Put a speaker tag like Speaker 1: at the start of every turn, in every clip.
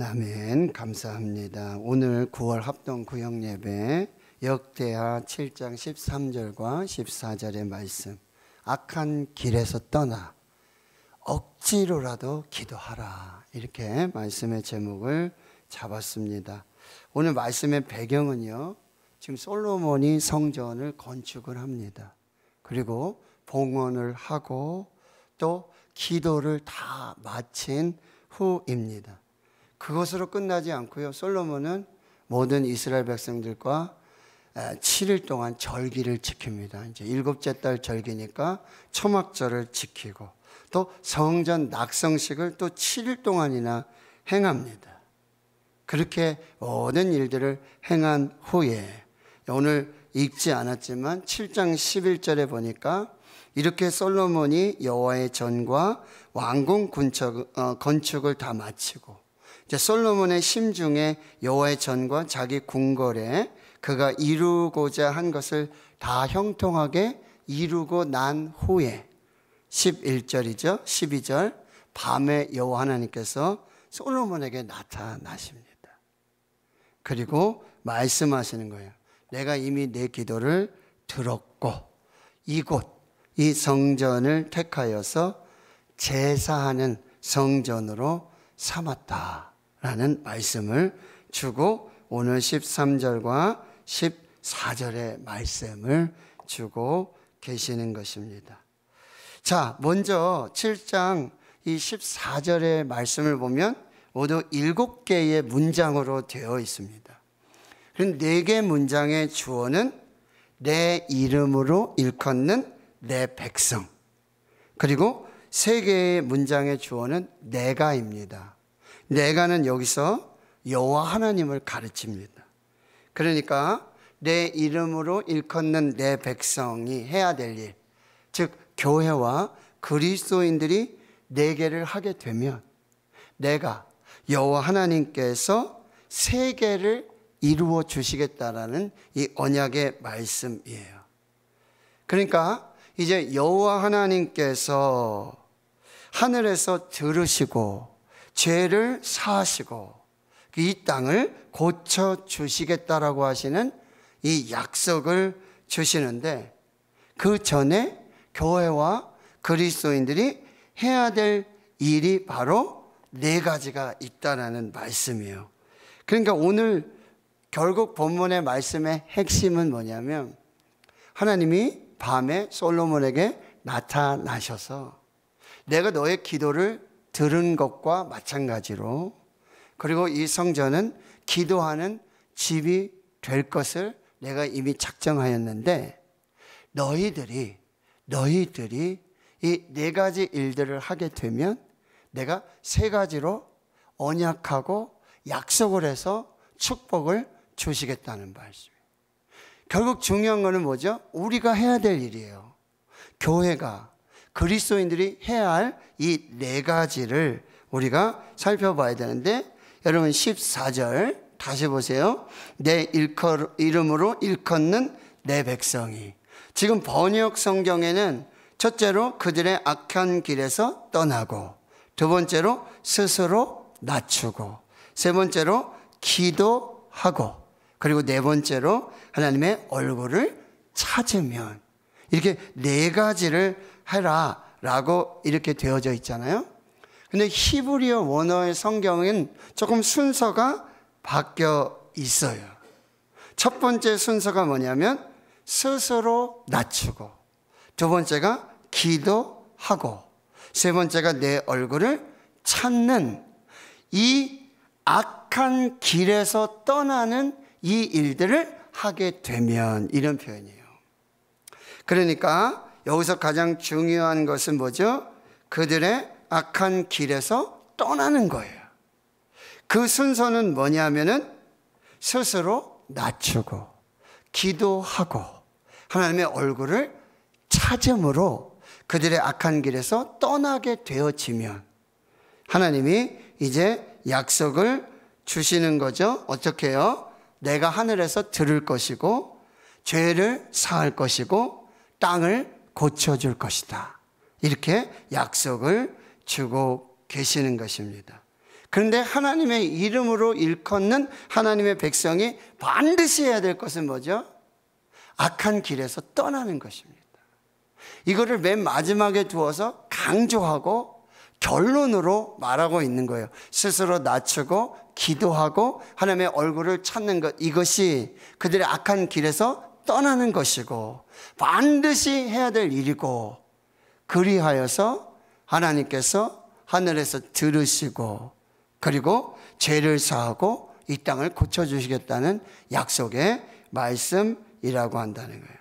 Speaker 1: 아멘. 감사합니다. 오늘 9월 합동 구역예배 역대하 7장 13절과 14절의 말씀, 악한 길에서 떠나 억지로라도 기도하라, 이렇게 말씀의 제목을 잡았습니다. 오늘 말씀의 배경은요, 지금 솔로몬이 성전을 건축을 합니다. 그리고 봉헌을 하고 또 기도를 다 마친 후입니다. 그것으로 끝나지 않고요, 솔로몬은 모든 이스라엘 백성들과 7일 동안 절기를 지킵니다. 이제 일곱째 달 절기니까 초막절을 지키고 또 성전 낙성식을 또 7일 동안이나 행합니다. 그렇게 모든 일들을 행한 후에 오늘 읽지 않았지만 7장 11절에 보니까 이렇게 솔로몬이 여호와의 전과 왕궁 건축을 다 마치고, 이제 솔로몬의 심중에 여호와의 전과 자기 궁궐에 그가 이루고자 한 것을 다 형통하게 이루고 난 후에 11절이죠. 12절, 밤에 여호와 하나님께서 솔로몬에게 나타나십니다. 그리고 말씀하시는 거예요. 내가 이미 내 기도를 들었고 이곳 이 성전을 택하여서 제사하는 성전으로 삼았다라는 말씀을 주고, 오늘 13절과 14절의 말씀을 주고 계시는 것입니다. 자, 먼저 7장 이 14절의 말씀을 보면 모두 7개의 문장으로 되어 있습니다. 그런 4개 문장의 주어는 내 이름으로 일컫는 내 백성, 그리고 3개의 문장의 주어는 내가입니다. 내가는 여기서 여호와 하나님을 가르칩니다. 그러니까 내 이름으로 일컫는 내 백성이 해야 될 일, 즉 교회와 그리스도인들이 내게를 하게 되면 내가 여호와 하나님께서 세계를 이루어 주시겠다라는 이 언약의 말씀이에요. 그러니까 이제 여호와 하나님께서 하늘에서 들으시고 죄를 사하시고 이 땅을 고쳐 주시겠다라고 하시는 이 약속을 주시는데, 그 전에 교회와 그리스도인들이 해야 될 일이 바로 4가지가 있다라는 말씀이에요. 그러니까 오늘 결국 본문의 말씀의 핵심은 뭐냐면, 하나님이 밤에 솔로몬에게 나타나셔서 내가 너의 기도를 들은 것과 마찬가지로, 그리고 이 성전은 기도하는 집이 될 것을 내가 이미 작정하였는데 너희들이 이 4가지 일들을 하게 되면 내가 3가지로 언약하고 약속을 해서 축복을 주시겠다는 말씀이에요. 결국 중요한 거는 뭐죠? 우리가 해야 될 일이에요. 교회가, 그리스도인들이 해야 할 이 4가지를 우리가 살펴봐야 되는데, 여러분 14절 다시 보세요. 내 이름으로 일컫는 내 백성이. 지금 번역 성경에는 첫째로 그들의 악한 길에서 떠나고, 두 번째로 스스로 낮추고, 세 번째로 기도하고, 그리고 4번째로 하나님의 얼굴을 찾으면, 이렇게 4가지를 해라 라고 이렇게 되어져 있잖아요. 근데 히브리어 원어의 성경은 조금 순서가 바뀌어 있어요. 첫 번째 순서가 뭐냐면 스스로 낮추고, 두 번째가 기도하고, 세 번째가 내 얼굴을 찾는, 이 악한 길에서 떠나는 이 일들을 하게 되면, 이런 표현이에요. 그러니까 여기서 가장 중요한 것은 뭐죠? 그들의 악한 길에서 떠나는 거예요. 그 순서는 뭐냐면은 스스로 낮추고 기도하고 하나님의 얼굴을 찾음으로 그들의 악한 길에서 떠나게 되어지면 하나님이 이제 약속을 주시는 거죠. 어떻게 해요? 내가 하늘에서 들을 것이고 죄를 사할 것이고 땅을 고쳐줄 것이다. 이렇게 약속을 주고 계시는 것입니다. 그런데 하나님의 이름으로 일컫는 하나님의 백성이 반드시 해야 될 것은 뭐죠? 악한 길에서 떠나는 것입니다. 이거를 맨 마지막에 두어서 강조하고 결론으로 말하고 있는 거예요. 스스로 낮추고 기도하고 하나님의 얼굴을 찾는 것, 이것이 그들의 악한 길에서 떠나는 것이고 반드시 해야 될 일이고, 그리하여서 하나님께서 하늘에서 들으시고 그리고 죄를 사하고 이 땅을 고쳐주시겠다는 약속의 말씀이라고 한다는 거예요.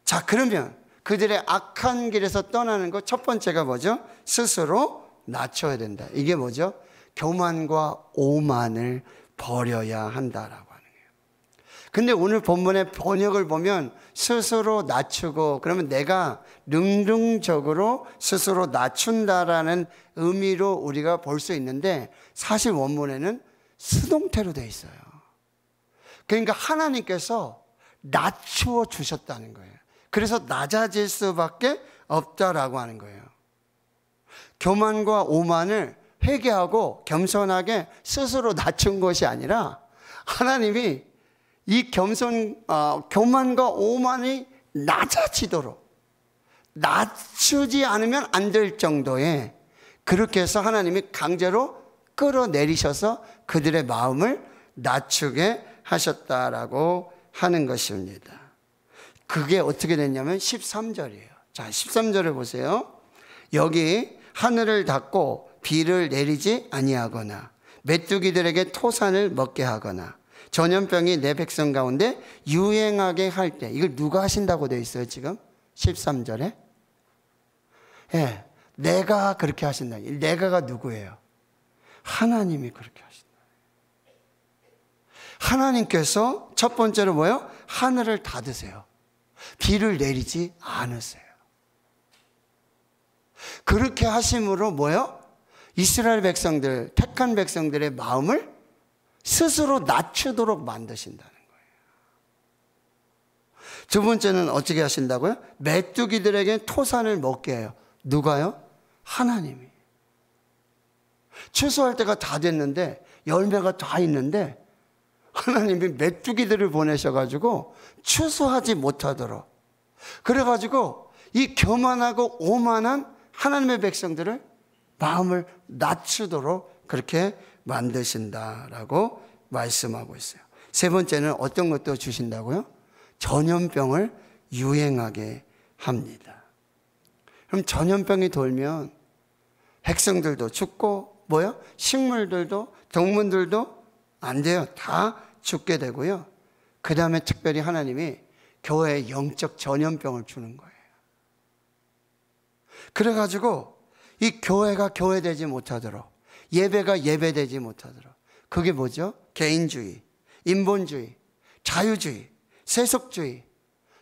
Speaker 1: 자, 그러면 그들의 악한 길에서 떠나는 것 첫 번째가 뭐죠? 스스로 낮춰야 된다. 이게 뭐죠? 교만과 오만을 버려야 한다라고 하는 거예요. 근데 오늘 본문의 번역을 보면 스스로 낮추고, 그러면 내가 능동적으로 스스로 낮춘다라는 의미로 우리가 볼 수 있는데, 사실 원문에는 수동태로 되어 있어요. 그러니까 하나님께서 낮추어 주셨다는 거예요. 그래서 낮아질 수밖에 없다라고 하는 거예요. 교만과 오만을 회개하고 겸손하게 스스로 낮춘 것이 아니라 하나님이 이 교만과 오만이 낮아지도록, 낮추지 않으면 안 될 정도에 그렇게 해서 하나님이 강제로 끌어내리셔서 그들의 마음을 낮추게 하셨다라고 하는 것입니다. 그게 어떻게 됐냐면 13절이에요. 자, 13절을 보세요. 여기 하늘을 닫고 비를 내리지 아니하거나 메뚜기들에게 토산을 먹게 하거나 전염병이 내 백성 가운데 유행하게 할 때, 이걸 누가 하신다고 되어 있어요 지금? 13절에? 예, 내가 그렇게 하신다. 내가가 누구예요? 하나님이 그렇게 하신다. 하나님께서 첫 번째로 뭐예요? 하늘을 닫으세요. 비를 내리지 않으세요. 그렇게 하심으로 뭐예요? 이스라엘 백성들, 택한 백성들의 마음을 스스로 낮추도록 만드신다는 거예요. 두 번째는 어떻게 하신다고요? 메뚜기들에게 토산을 먹게 해요. 누가요? 하나님이. 추수할 때가 다 됐는데, 열매가 다 있는데 하나님이 메뚜기들을 보내셔가지고 추수하지 못하도록, 그래가지고 이 교만하고 오만한 하나님의 백성들을 마음을 낮추도록 그렇게 만드신다라고 말씀하고 있어요. 세 번째는 어떤 것도 주신다고요? 전염병을 유행하게 합니다. 그럼 전염병이 돌면 백성들도 죽고, 뭐요? 식물들도 동물들도 안 돼요. 다 죽게 되고요. 그 다음에 특별히 하나님이 교회에 영적 전염병을 주는 거예요. 그래가지고 이 교회가 교회되지 못하도록, 예배가 예배되지 못하도록, 그게 뭐죠? 개인주의, 인본주의, 자유주의, 세속주의,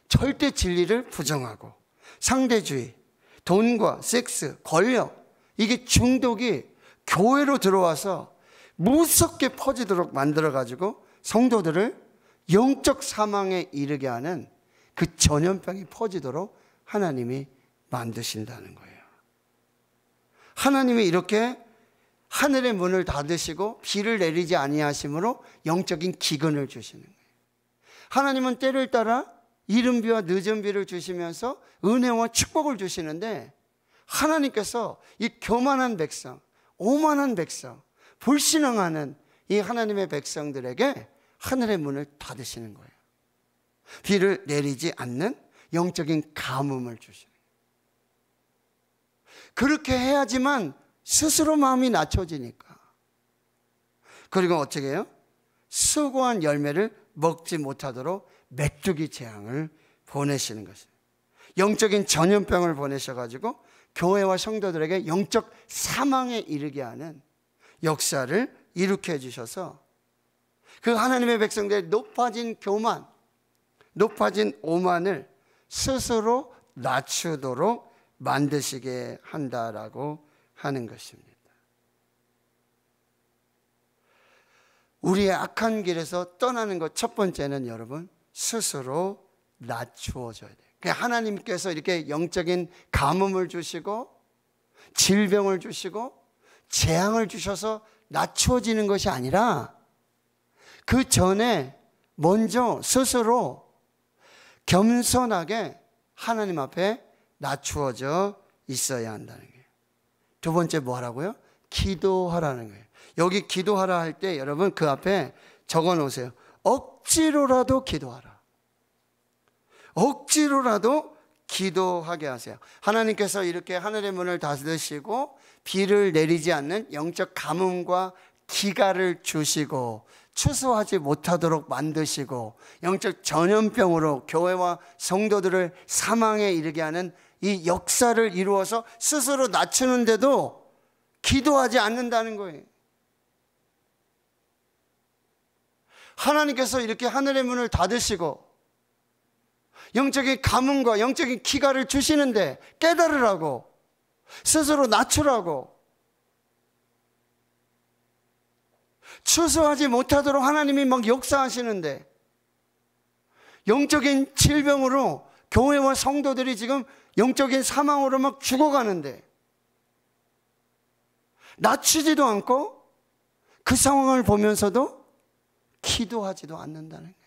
Speaker 1: 절대 진리를 부정하고 상대주의, 돈과 섹스, 권력, 이게 중독이 교회로 들어와서 무섭게 퍼지도록 만들어가지고 성도들을 영적 사망에 이르게 하는 그 전염병이 퍼지도록 하나님이 만드신다는 거예요. 하나님이 이렇게 하늘의 문을 닫으시고 비를 내리지 아니하심으로 영적인 기근을 주시는 거예요. 하나님은 때를 따라 이른 비와 늦은 비를 주시면서 은혜와 축복을 주시는데, 하나님께서 이 교만한 백성, 오만한 백성, 불신앙하는 이 하나님의 백성들에게 하늘의 문을 닫으시는 거예요. 비를 내리지 않는 영적인 가뭄을 주시는 거예요. 그렇게 해야지만 스스로 마음이 낮춰지니까. 그리고 어떻게 해요? 수고한 열매를 먹지 못하도록 메뚜기 재앙을 보내시는 것입니다. 영적인 전염병을 보내셔가지고 교회와 성도들에게 영적 사망에 이르게 하는 역사를 일으켜 주셔서 그 하나님의 백성들의 높아진 교만, 높아진 오만을 스스로 낮추도록 만드시게 한다라고 하는 것입니다. 우리의 악한 길에서 떠나는 것 첫 번째는 여러분, 스스로 낮추어져야 돼요. 하나님께서 이렇게 영적인 가뭄을 주시고 질병을 주시고 재앙을 주셔서 낮추어지는 것이 아니라 그 전에 먼저 스스로 겸손하게 하나님 앞에 낮추어져 있어야 한다는 거예요. 두 번째 뭐 하라고요? 기도하라는 거예요. 여기 기도하라 할 때 여러분 그 앞에 적어 놓으세요. 억지로라도 기도하라. 억지로라도 기도하게 하세요. 하나님께서 이렇게 하늘의 문을 닫으시고 비를 내리지 않는 영적 가뭄과 기갈을 주시고 추수하지 못하도록 만드시고 영적 전염병으로 교회와 성도들을 사망에 이르게 하는 이 역사를 이루어서 스스로 낮추는데도 기도하지 않는다는 거예요. 하나님께서 이렇게 하늘의 문을 닫으시고 영적인 가뭄과 영적인 기갈을 주시는데 깨달으라고, 스스로 낮추라고, 추수하지 못하도록 하나님이 막 역사하시는데 영적인 질병으로 교회와 성도들이 지금 영적인 사망으로 막 죽어가는데 낮추지도 않고 그 상황을 보면서도 기도하지도 않는다는 거예요.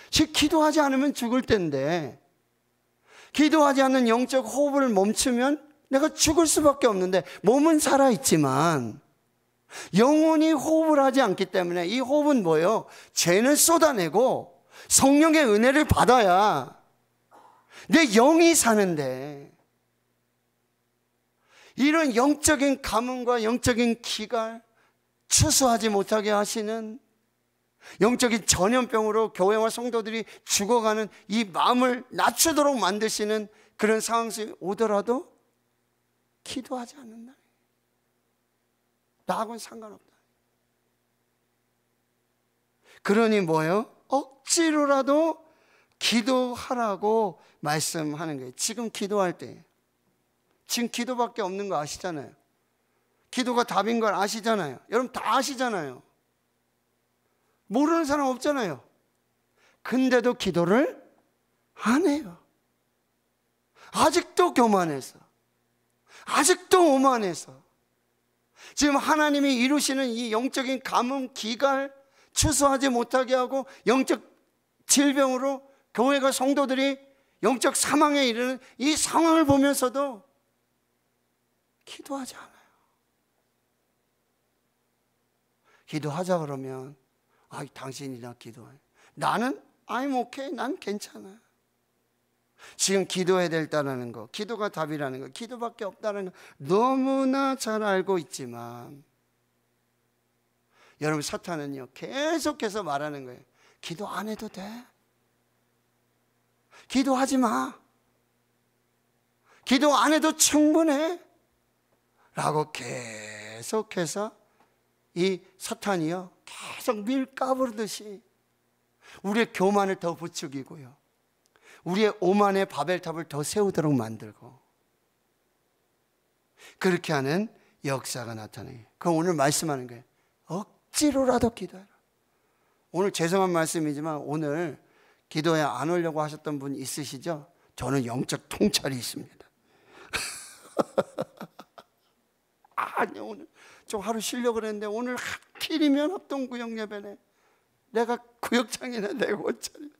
Speaker 1: 즉 기도하지 않으면 죽을 텐데, 기도하지 않는 영적 호흡을 멈추면 내가 죽을 수밖에 없는데, 몸은 살아있지만 영혼이 호흡을 하지 않기 때문에, 이 호흡은 뭐예요? 죄는 쏟아내고 성령의 은혜를 받아야 내 영이 사는데, 이런 영적인 가뭄과 영적인 기갈, 추수하지 못하게 하시는 영적인 전염병으로 교회와 성도들이 죽어가는 이 마음을 낮추도록 만드시는 그런 상황이 오더라도 기도하지 않는다. 나하고는 상관없다. 그러니 뭐예요? 억지로라도 기도하라고 말씀하는 거예요. 지금 기도할 때, 지금 기도밖에 없는 거 아시잖아요. 기도가 답인 걸 아시잖아요. 여러분 다 아시잖아요. 모르는 사람 없잖아요. 근데도 기도를 안 해요. 아직도 교만해서, 아직도 오만해서, 지금 하나님이 이루시는 이 영적인 가뭄, 기갈, 추수하지 못하게 하고 영적 질병으로 교회가 성도들이 영적 사망에 이르는 이 상황을 보면서도 기도하지 않아요. 기도하자 그러면 당신이나 기도해. 나는 I'm okay. 난 괜찮아. 지금 기도해야 된다는 거, 기도가 답이라는 거, 기도밖에 없다는 거 너무나 잘 알고 있지만, 여러분 사탄은요 계속해서 말하는 거예요. 기도 안 해도 돼. 기도하지 마. 기도 안 해도 충분해. 라고 계속해서 이 사탄이요 계속 밀 까부르듯이 우리의 교만을 더 부추기고요, 우리의 오만의 바벨탑을 더 세우도록 만들고, 그렇게 하는 역사가 나타나요. 그럼 오늘 말씀하는 거예요. 억지로라도 기도해라. 오늘 죄송한 말씀이지만 오늘 기도에 안 오려고 하셨던 분 있으시죠? 저는 영적 통찰이 있습니다. 아니 오늘 좀 하루 쉬려고 그랬는데 오늘 하필이면 합동구역 예배네. 내가 구역장이네. 내가 원장이네.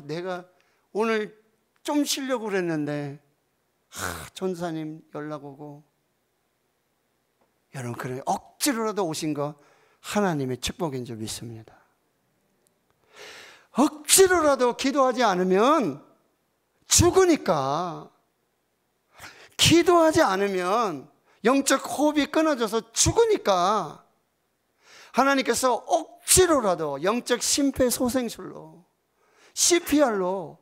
Speaker 1: 내가 오늘 좀 쉬려고 그랬는데 전사님 연락 오고. 여러분 그래 억지로라도 오신 거 하나님의 축복인 줄 믿습니다. 억지로라도 기도하지 않으면 죽으니까, 기도하지 않으면 영적 호흡이 끊어져서 죽으니까 하나님께서 억지로라도 영적 심폐소생술로, CPR로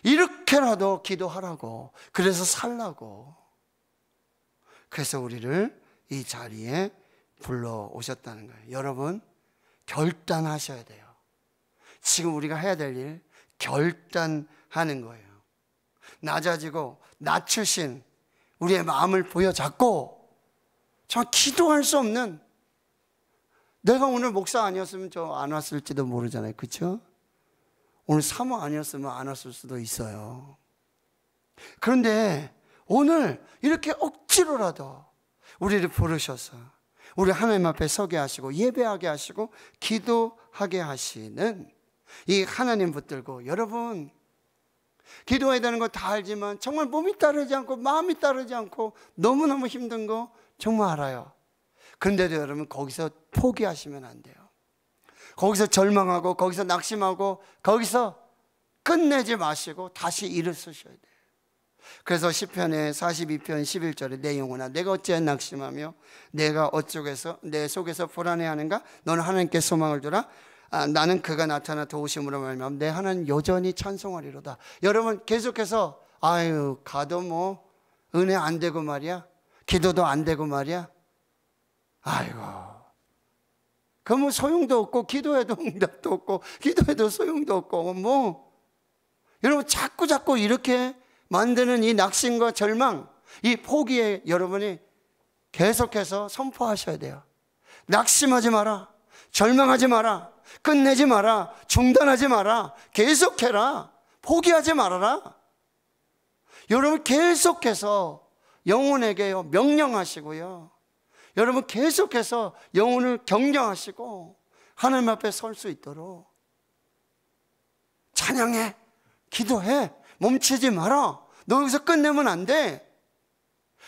Speaker 1: 이렇게라도 기도하라고, 그래서 살라고, 그래서 우리를 이 자리에 불러오셨다는 거예요. 여러분 결단하셔야 돼요. 지금 우리가 해야 될 일 결단하는 거예요. 낮아지고 낮추신 우리의 마음을 보여잡고, 저 기도할 수 없는, 내가 오늘 목사 아니었으면 저 안 왔을지도 모르잖아요. 그렇죠? 오늘 사모 아니었으면 안 왔을 수도 있어요. 그런데 오늘 이렇게 억지로라도 우리를 부르셔서 우리 하나님 앞에 서게 하시고 예배하게 하시고 기도하게 하시는 이 하나님 붙들고, 여러분 기도해야 되는 거 다 알지만 정말 몸이 따르지 않고 마음이 따르지 않고 너무너무 힘든 거 정말 알아요. 그런데도 여러분 거기서 포기하시면 안 돼요. 거기서 절망하고 거기서 낙심하고 거기서 끝내지 마시고 다시 일어서셔야 돼요. 그래서 시편의 42편 11절에 내 영혼아 내가 어찌 낙심하며 내가 어쩌겠어 내 속에서 불안해하는가? 너는 하나님께 소망을 두라. 나는 그가 나타나 도우심으로 말미암아 내 하나님 여전히 찬송하리로다. 여러분 계속해서 아유 가도 뭐 은혜 안 되고 말이야, 기도도 안 되고 말이야, 아이고 그 뭐 소용도 없고 기도해도 응답도 없고 기도해도 소용도 없고 뭐, 여러분 자꾸 이렇게 만드는 이 낙심과 절망, 이 포기에 여러분이 계속해서 선포하셔야 돼요. 낙심하지 마라, 절망하지 마라, 끝내지 마라, 중단하지 마라, 계속해라, 포기하지 말아라. 여러분 계속해서 영혼에게 명령하시고요, 여러분 계속해서 영혼을 격려하시고 하나님 앞에 설 수 있도록 찬양해, 기도해, 멈추지 마라. 너 여기서 끝내면 안 돼.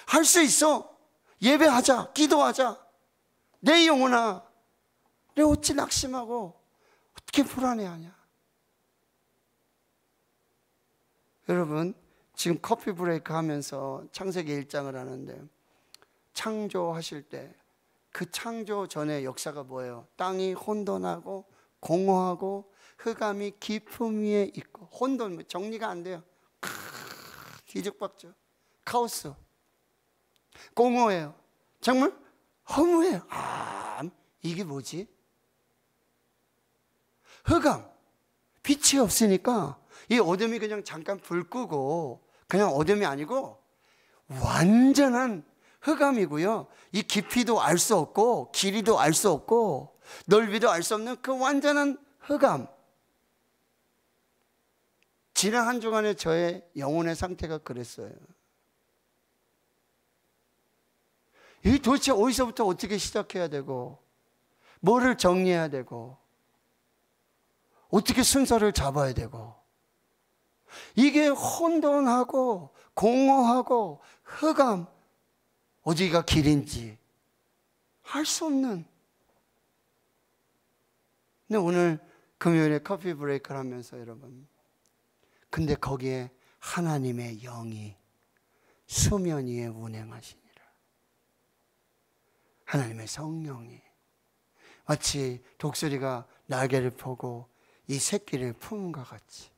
Speaker 1: 할 수 있어. 예배하자, 기도하자. 내 영혼아 내 어찌 낙심하고 어떻게 불안해하냐. 여러분 지금 커피 브레이크 하면서 창세기 1장을 하는데 창조하실 때 그 창조 전의 역사가 뭐예요? 땅이 혼돈하고 공허하고 흑암이 깊음 위에 있고, 혼돈 정리가 안 돼요. 뒤죽박죽 카오스, 공허해요. 정말 허무해요. 이게 뭐지? 흑암, 빛이 없으니까 이 어둠이 그냥 잠깐 불 끄고 그냥 어둠이 아니고 완전한 흑암이고요, 이 깊이도 알 수 없고 길이도 알 수 없고 넓이도 알 수 없는 그 완전한 흑암. 지난 한 주간의 저의 영혼의 상태가 그랬어요. 이 도대체 어디서부터 어떻게 시작해야 되고 뭐를 정리해야 되고 어떻게 순서를 잡아야 되고, 이게 혼돈하고 공허하고 흑암, 어디가 길인지 할 수 없는. 근데 오늘 금요일에 커피 브레이크를 하면서 여러분, 근데 거기에 하나님의 영이 수면 위에 운행하시니라. 하나님의 성령이 마치 독수리가 날개를 펴고 이 새끼를 품은과 같이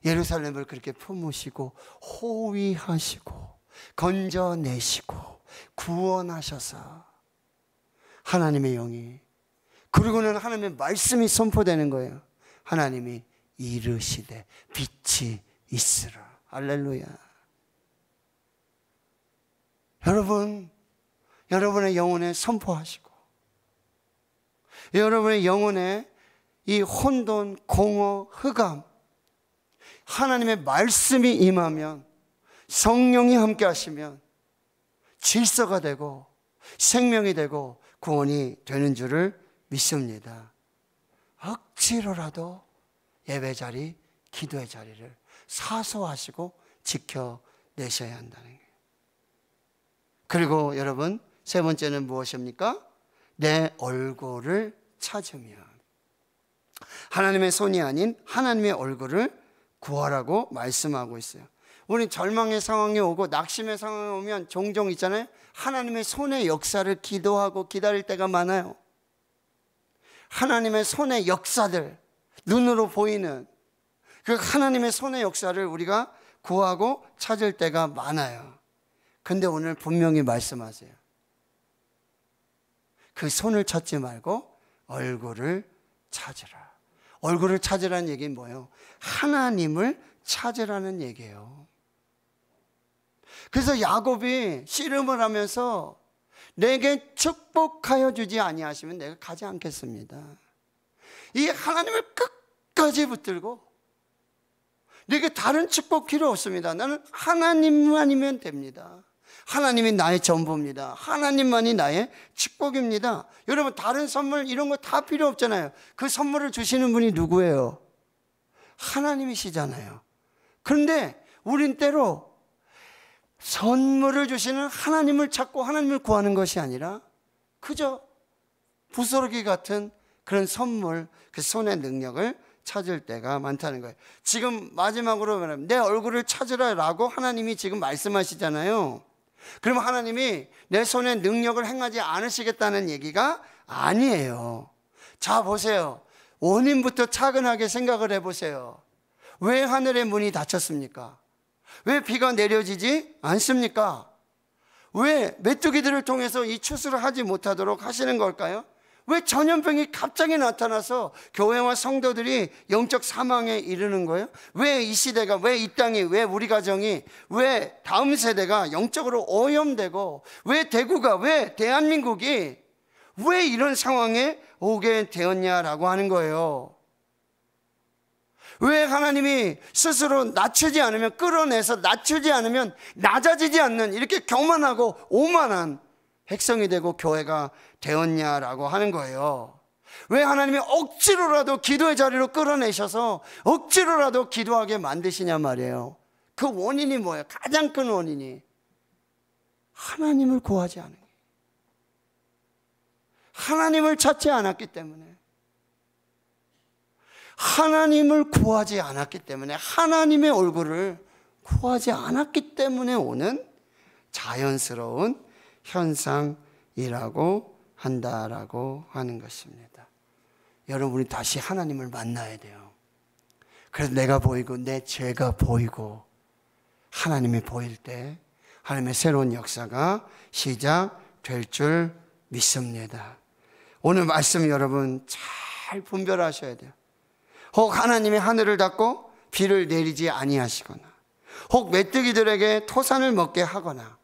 Speaker 1: 예루살렘을 그렇게 품으시고 호위하시고 건져내시고 구원하셔서 하나님의 영이, 그리고는 하나님의 말씀이 선포되는 거예요. 하나님이 이르시되 빛이 있으라. 할렐루야. 여러분, 여러분의 영혼에 선포하시고 여러분의 영혼에 이 혼돈, 공허, 흑암, 하나님의 말씀이 임하면, 성령이 함께 하시면 질서가 되고 생명이 되고 구원이 되는 줄을 믿습니다. 억지로라도 예배 자리, 기도의 자리를 사소하시고 지켜내셔야 한다는 거예요. 그리고 여러분 세 번째는 무엇입니까? 내 얼굴을 찾으며, 하나님의 손이 아닌 하나님의 얼굴을 구하라고 말씀하고 있어요. 우리 절망의 상황이 오고 낙심의 상황이 오면 종종 있잖아요, 하나님의 손의 역사를 기도하고 기다릴 때가 많아요. 하나님의 손의 역사들, 눈으로 보이는 그 하나님의 손의 역사를 우리가 구하고 찾을 때가 많아요. 근데 오늘 분명히 말씀하세요. 그 손을 찾지 말고 얼굴을 찾으라. 얼굴을 찾으라는 얘기는 뭐예요? 하나님을 찾으라는 얘기예요. 그래서 야곱이 씨름을 하면서 내게 축복하여 주지 아니하시면 내가 가지 않겠습니다. 이 하나님을 끝까지 붙들고 내게 다른 축복 필요 없습니다. 나는 하나님만이면 됩니다. 하나님이 나의 전부입니다. 하나님만이 나의 축복입니다. 여러분, 다른 선물 이런 거 다 필요 없잖아요. 그 선물을 주시는 분이 누구예요? 하나님이시잖아요. 그런데 우린 때로 선물을 주시는 하나님을 찾고 하나님을 구하는 것이 아니라 그저 부스러기 같은 그런 선물, 그 손의 능력을 찾을 때가 많다는 거예요. 지금 마지막으로 말하면 내 얼굴을 찾으라라고 하나님이 지금 말씀하시잖아요. 그러면 하나님이 내 손에 능력을 행하지 않으시겠다는 얘기가 아니에요. 자, 보세요. 원인부터 차근하게 생각을 해보세요. 왜 하늘의 문이 닫혔습니까? 왜 비가 내려지지 않습니까? 왜 메뚜기들을 통해서 이 추수를 하지 못하도록 하시는 걸까요? 왜 전염병이 갑자기 나타나서 교회와 성도들이 영적 사망에 이르는 거예요? 왜 이 시대가, 왜 이 땅이, 왜 우리 가정이, 왜 다음 세대가 영적으로 오염되고, 왜 대구가, 왜 대한민국이 왜 이런 상황에 오게 되었냐라고 하는 거예요. 왜 하나님이 스스로 낮추지 않으면, 끌어내서 낮추지 않으면 낮아지지 않는 이렇게 교만하고 오만한 백성이 되고 교회가 되었냐라고 하는 거예요. 왜 하나님이 억지로라도 기도의 자리로 끌어내셔서 억지로라도 기도하게 만드시냐 말이에요. 그 원인이 뭐예요? 가장 큰 원인이 하나님을 구하지 않은 거예요. 하나님을 찾지 않았기 때문에, 하나님을 구하지 않았기 때문에, 하나님의 얼굴을 구하지 않았기 때문에 오는 자연스러운 현상이라고 한다라고 하는 것입니다. 여러분이 다시 하나님을 만나야 돼요. 그래서 내가 보이고 내 죄가 보이고 하나님이 보일 때 하나님의 새로운 역사가 시작될 줄 믿습니다. 오늘 말씀 여러분 잘 분별하셔야 돼요. 혹 하나님이 하늘을 닫고 비를 내리지 아니하시거나, 혹 메뚜기들에게 토산을 먹게 하거나,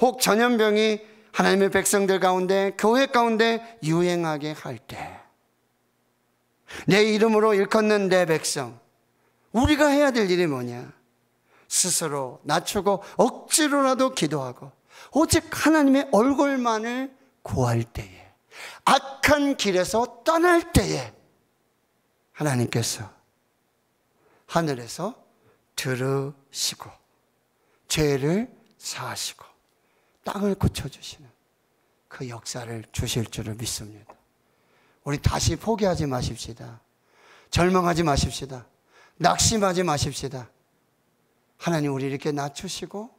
Speaker 1: 혹 전염병이 하나님의 백성들 가운데, 교회 가운데 유행하게 할 때, 내 이름으로 일컫는 내 백성, 우리가 해야 될 일이 뭐냐? 스스로 낮추고 억지로라도 기도하고 오직 하나님의 얼굴만을 구할 때에, 악한 길에서 떠날 때에 하나님께서 하늘에서 들으시고 죄를 사하시고 땅을 고쳐주시는 그 역사를 주실 줄을 믿습니다. 우리 다시 포기하지 마십시다. 절망하지 마십시다. 낙심하지 마십시다. 하나님 우리 이렇게 낮추시고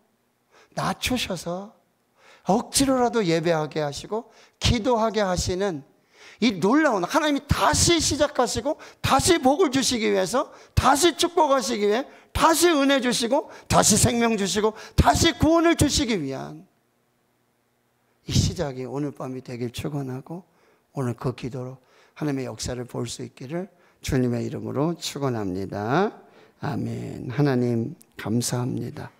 Speaker 1: 낮추셔서 억지로라도 예배하게 하시고 기도하게 하시는 이 놀라운, 하나님이 다시 시작하시고 다시 복을 주시기 위해서, 다시 축복하시기 위해, 다시 은혜 주시고 다시 생명 주시고 다시 구원을 주시기 위한 이 시작이 오늘 밤이 되길 축원하고, 오늘 그 기도로 하나님의 역사를 볼 수 있기를 주님의 이름으로 축원합니다. 아멘. 하나님 감사합니다.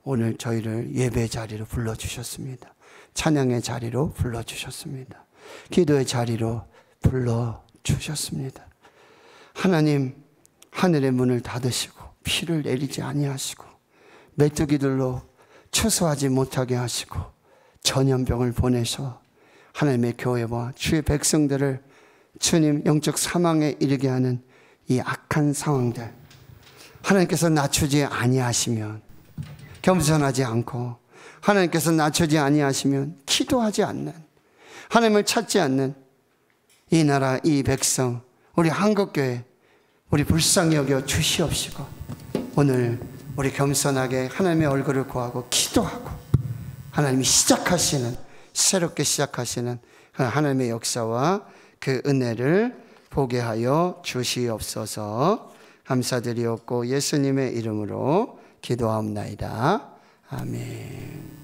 Speaker 1: 오늘 저희를 예배 자리로 불러주셨습니다. 찬양의 자리로 불러주셨습니다. 기도의 자리로 불러주셨습니다. 하나님, 하늘의 문을 닫으시고 비를 내리지 아니하시고 메뚜기들로 추수하지 못하게 하시고 전염병을 보내서 하나님의 교회와 주의 백성들을 주님 영적 사망에 이르게 하는 이 악한 상황들, 하나님께서 낮추지 아니하시면, 겸손하지 않고 하나님께서 낮추지 아니하시면 기도하지 않는, 하나님을 찾지 않는 이 나라, 이 백성, 우리 한국교회, 우리 불쌍히 여겨 주시옵시고 오늘 우리 겸손하게 하나님의 얼굴을 구하고 기도하고 하나님이 시작하시는, 새롭게 시작하시는 하나님의 역사와 그 은혜를 보게 하여 주시옵소서. 감사드리옵고 예수님의 이름으로 기도하옵나이다. 아멘.